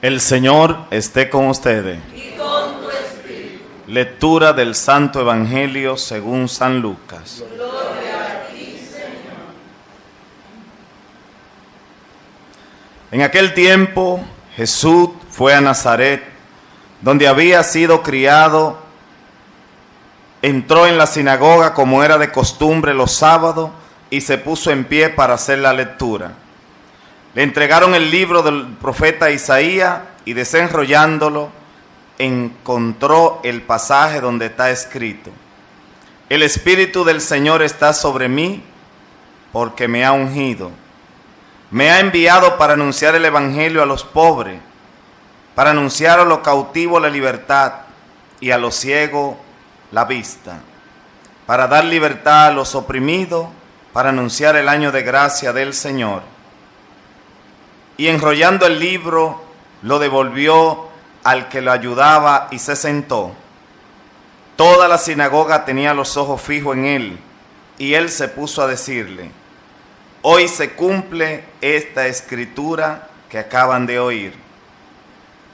El Señor esté con ustedes. Y con tu espíritu. Lectura del Santo Evangelio según San Lucas. Gloria a ti, Señor. En aquel tiempo Jesús fue a Nazaret, donde había sido criado. Entró en la sinagoga como era de costumbre los sábados y se puso en pie para hacer la lectura. Le entregaron el libro del profeta Isaías y desenrollándolo encontró el pasaje donde está escrito: El Espíritu del Señor está sobre mí porque me ha ungido. Me ha enviado para anunciar el Evangelio a los pobres, para anunciar a los cautivos la libertad y a los ciegos la vista, para dar libertad a los oprimidos, para anunciar el año de gracia del Señor. Y enrollando el libro, lo devolvió al que lo ayudaba y se sentó. Toda la sinagoga tenía los ojos fijos en él, y él se puso a decirle: Hoy se cumple esta escritura que acaban de oír.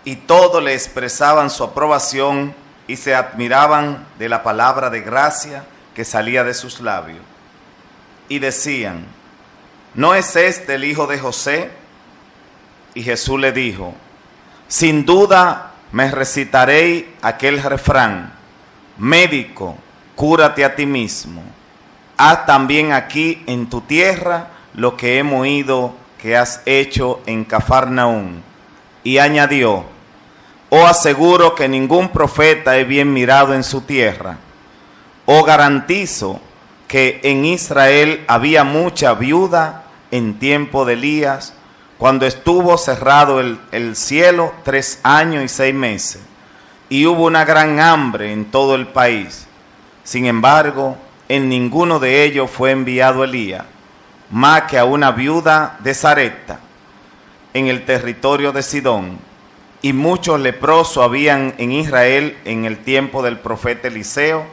Y todos le expresaban su aprobación y se admiraban de la palabra de gracia que salía de sus labios. Y decían: ¿no es este el hijo de José? Y Jesús le dijo: sin duda me recitaréis aquel refrán: médico, cúrate a ti mismo. Haz también aquí en tu tierra lo que hemos oído que has hecho en Cafarnaúm. Y añadió: os aseguro que ningún profeta es bien mirado en su tierra. Os garantizo que en Israel había mucha viuda en tiempo de Elías, cuando estuvo cerrado el cielo 3 años y 6 meses, y hubo una gran hambre en todo el país. Sin embargo, en ninguno de ellos fue enviado Elías, más que a una viuda de Sarepta, en el territorio de Sidón. Y muchos leprosos habían en Israel en el tiempo del profeta Eliseo.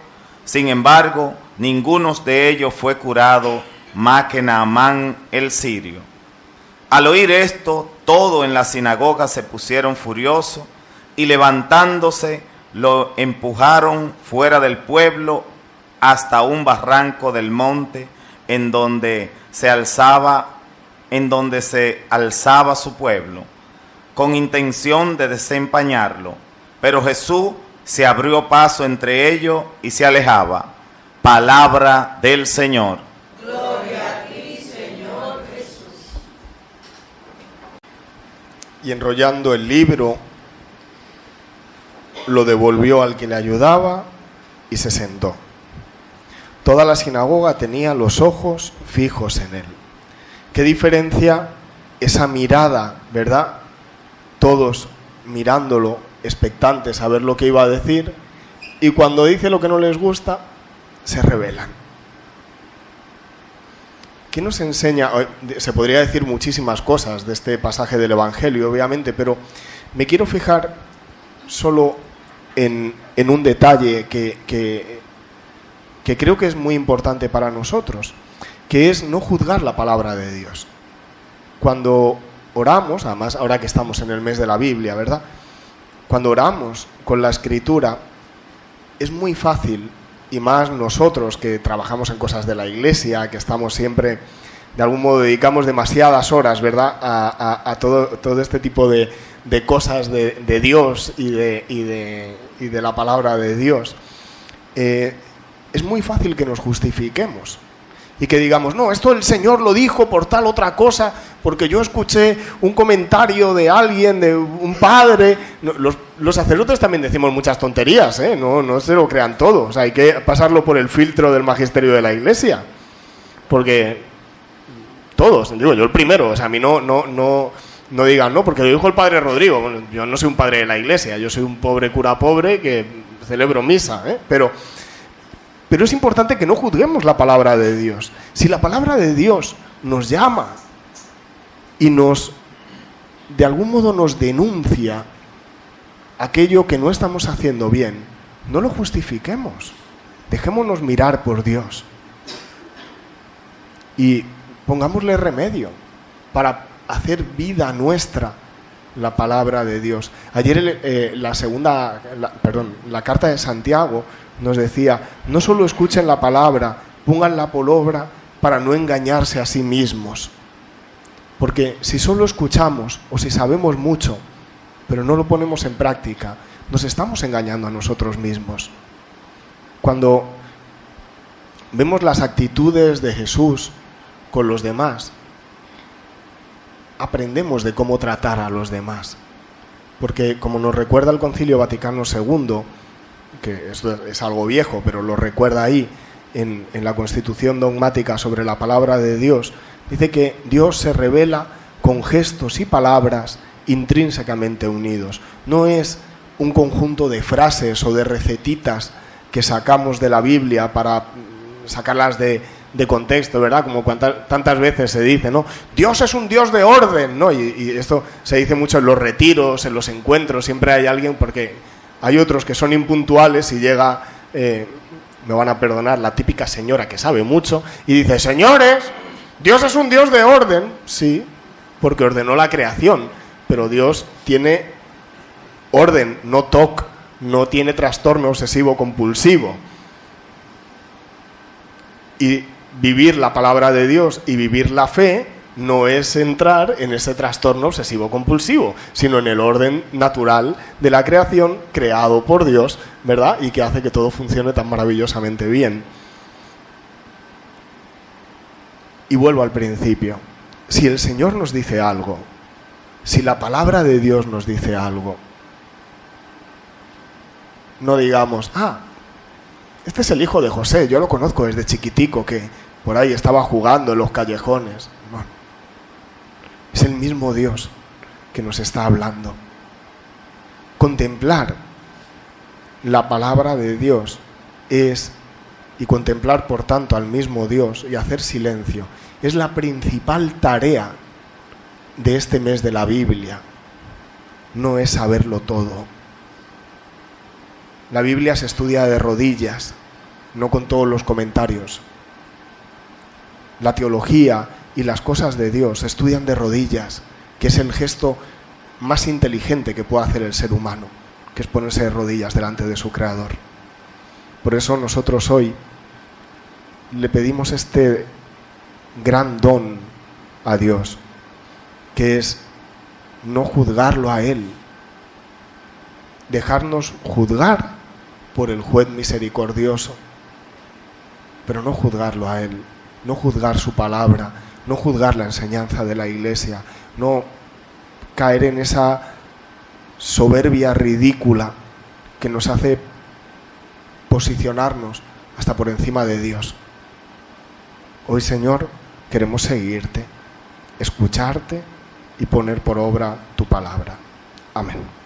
Sin embargo, ninguno de ellos fue curado, más que Naamán el sirio. Al oír esto, todos en la sinagoga se pusieron furiosos y levantándose lo empujaron fuera del pueblo hasta un barranco del monte en donde se alzaba su pueblo, con intención de desempañarlo. Pero Jesús se abrió paso entre ellos y se alejaba. Palabra del Señor. Gloria a ti, Señor Jesús. Y enrollando el libro, lo devolvió al que le ayudaba y se sentó. Toda la sinagoga tenía los ojos fijos en él. ¿Qué diferencia esa mirada, verdad? Todos mirándolo, expectantes a ver lo que iba a decir, y cuando dice lo que no les gusta, se rebelan. ¿Qué nos enseña? Se podría decir muchísimas cosas de este pasaje del Evangelio, obviamente, pero me quiero fijar solo en un detalle que creo que es muy importante para nosotros, que es no juzgar la palabra de Dios. Cuando oramos, además ahora que estamos en el mes de la Biblia, ¿verdad? Cuando oramos con la Escritura, es muy fácil, y más nosotros que trabajamos en cosas de la Iglesia, que estamos siempre, de algún modo dedicamos demasiadas horas, ¿verdad?, a todo este tipo de cosas de Dios y de la palabra de Dios. Es muy fácil que nos justifiquemos y que digamos: no, esto el Señor lo dijo por tal otra cosa, porque yo escuché un comentario de alguien, de un padre. Los sacerdotes también decimos muchas tonterías, ¿eh? No se lo crean todo. O sea, hay que pasarlo por el filtro del magisterio de la Iglesia, porque todos, digo yo el primero, o sea, a mí no digan, no, porque lo dijo el padre Rodrigo. Bueno, yo no soy un padre de la Iglesia, yo soy un pobre cura pobre que celebro misa, ¿eh? Pero es importante que no juzguemos la palabra de Dios. Si la palabra de Dios nos llama y de algún modo nos denuncia aquello que no estamos haciendo bien, no lo justifiquemos. Dejémonos mirar por Dios y pongámosle remedio para hacer vida nuestra la palabra de Dios. Ayer la carta de Santiago nos decía, no solo escuchen la palabra, pónganla por obra para no engañarse a sí mismos. Porque si solo escuchamos o si sabemos mucho, pero no lo ponemos en práctica, nos estamos engañando a nosotros mismos. Cuando vemos las actitudes de Jesús con los demás, aprendemos de cómo tratar a los demás. Porque como nos recuerda el Concilio Vaticano II, que esto es algo viejo, pero lo recuerda ahí en la Constitución dogmática sobre la palabra de Dios, dice que Dios se revela con gestos y palabras intrínsecamente unidos. No es un conjunto de frases o de recetitas que sacamos de la Biblia para sacarlas de contexto, ¿verdad? Como tantas veces se dice, ¿no? Dios es un Dios de orden, ¿no? Y esto se dice mucho en los retiros, en los encuentros, siempre hay alguien, porque hay otros que son impuntuales y llega, me van a perdonar, la típica señora que sabe mucho y dice, señores, Dios es un Dios de orden. Sí, porque ordenó la creación, pero Dios tiene orden, no TOC, no tiene trastorno obsesivo compulsivo. Y vivir la palabra de Dios y vivir la fe no es entrar en ese trastorno obsesivo compulsivo, sino en el orden natural de la creación creado por Dios, ¿verdad? Y que hace que todo funcione tan maravillosamente bien. Y vuelvo al principio. Si el Señor nos dice algo, si la palabra de Dios nos dice algo, no digamos, este es el hijo de José, yo lo conozco desde chiquitico, que por ahí estaba jugando en los callejones. No. Es el mismo Dios que nos está hablando. Contemplar la palabra de Dios y contemplar por tanto al mismo Dios y hacer silencio, es la principal tarea de este mes de la Biblia. No es saberlo todo. La Biblia se estudia de rodillas, no con todos los comentarios. La teología y las cosas de Dios se estudian de rodillas, que es el gesto más inteligente que puede hacer el ser humano, que es ponerse de rodillas delante de su Creador. Por eso nosotros hoy le pedimos este gran don a Dios, que es no juzgarlo a Él, dejarnos juzgar por el juez misericordioso, pero no juzgarlo a Él, no juzgar su palabra, no juzgar la enseñanza de la Iglesia, no caer en esa soberbia ridícula que nos hace posicionarnos hasta por encima de Dios. Hoy, Señor, queremos seguirte, escucharte y poner por obra tu palabra. Amén.